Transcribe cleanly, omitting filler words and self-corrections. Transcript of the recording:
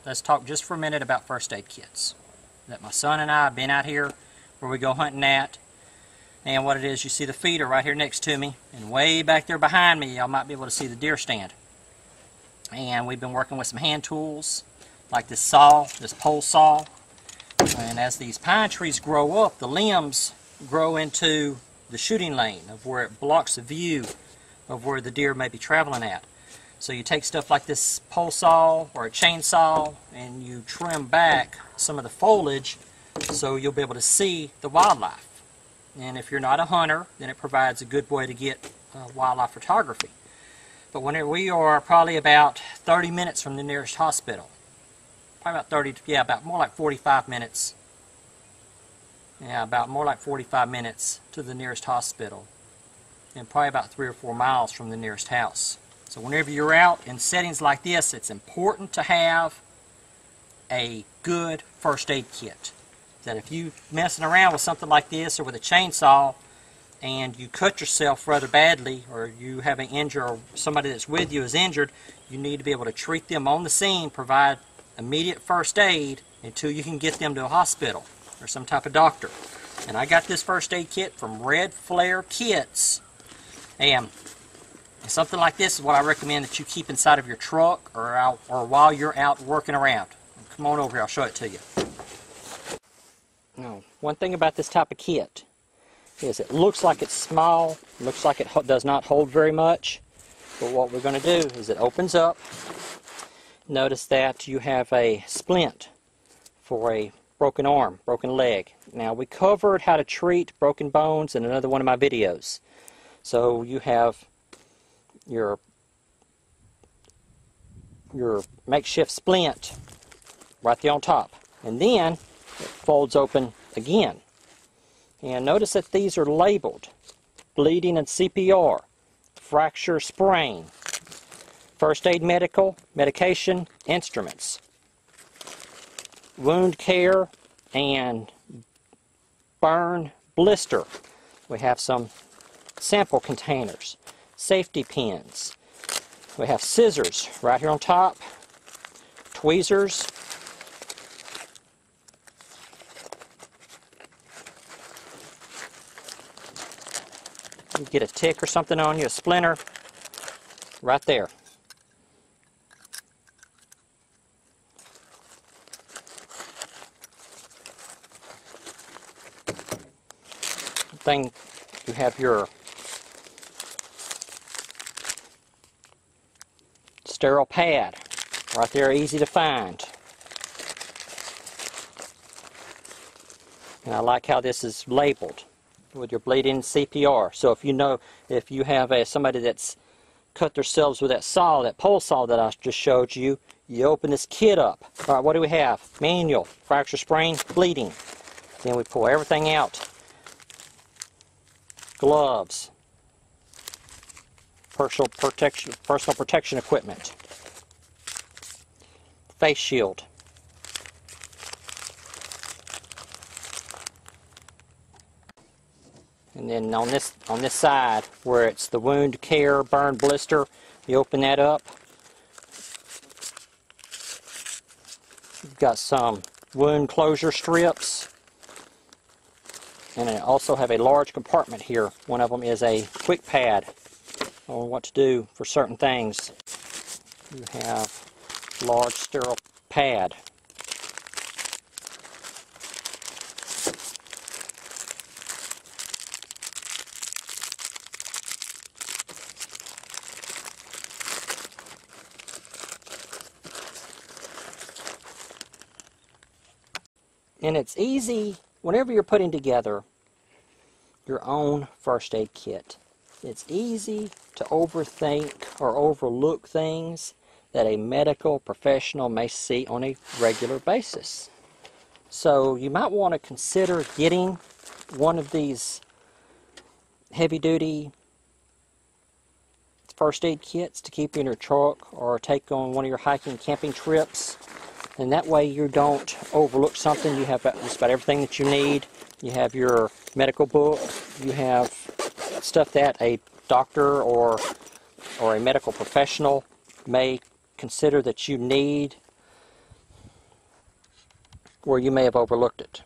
let's talk just for a minute about first aid kits. That my son and I have been out here where we go hunting at, and what it is, you see the feeder right here next to me, and way back there behind me y'all might be able to see the deer stand. And we've been working with some hand tools like this saw, this pole saw, and as these pine trees grow up, the limbs grow into the shooting lane of where it blocks the view of where the deer may be traveling at. So you take stuff like this pole saw or a chainsaw and you trim back some of the foliage so you'll be able to see the wildlife. And if you're not a hunter, then it provides a good way to get wildlife photography. But whenever we are probably about 30 minutes from the nearest hospital, probably about 30, yeah, about more like 45 minutes. Yeah, about more like 45 minutes to the nearest hospital, and probably about 3 or 4 miles from the nearest house. So whenever you're out in settings like this, it's important to have a good first aid kit. That if you're messing around with something like this or with a chainsaw and you cut yourself rather badly, or you have an injury, or somebody that's with you is injured, you need to be able to treat them on the scene, provide immediate first aid until you can get them to a hospital or some type of doctor. And I got this first aid kit from Red Flare Kits, and something like this is what I recommend that you keep inside of your truck or while you're out working around. Come on over here, I'll show it to you. Now, one thing about this type of kit is it looks like it's small, looks like it does not hold very much, but what we're going to do is it opens up. Notice that you have a splint for a broken arm, broken leg. Now, we covered how to treat broken bones in another one of my videos. So you have your makeshift splint right there on top, and then it folds open again. And notice that these are labeled: bleeding and CPR, fracture sprain, first aid medication, instruments, wound care, and burn blister. We have some sample containers, safety pins. We have scissors right here on top, tweezers, you get a tick or something on you, a splinter, right there. Thing, you have your sterile pad right there, easy to find. And I like how this is labeled with your bleeding CPR. So if you know, if you have somebody that's cut themselves with that saw, that pole saw that I just showed you, you open this kit up. All right, what do we have? Manual, fracture sprain, bleeding. Then we pull everything out. Gloves, personal protection equipment, face shield, and then on this side where it's the wound care, burn blister, you open that up. You've got some wound closure strips. And I also have a large compartment here. One of them is a quick pad on what to do for certain things. You have large sterile pad. And it's easy whenever you're putting together your own first aid kit. It's easy to overthink or overlook things that a medical professional may see on a regular basis. So you might want to consider getting one of these heavy-duty first aid kits to keep in your truck or take on one of your hiking camping trips. And that way you don't overlook something. You have just about everything that you need. You have your medical book. You have stuff that a doctor or a medical professional may consider that you need. where you may have overlooked it.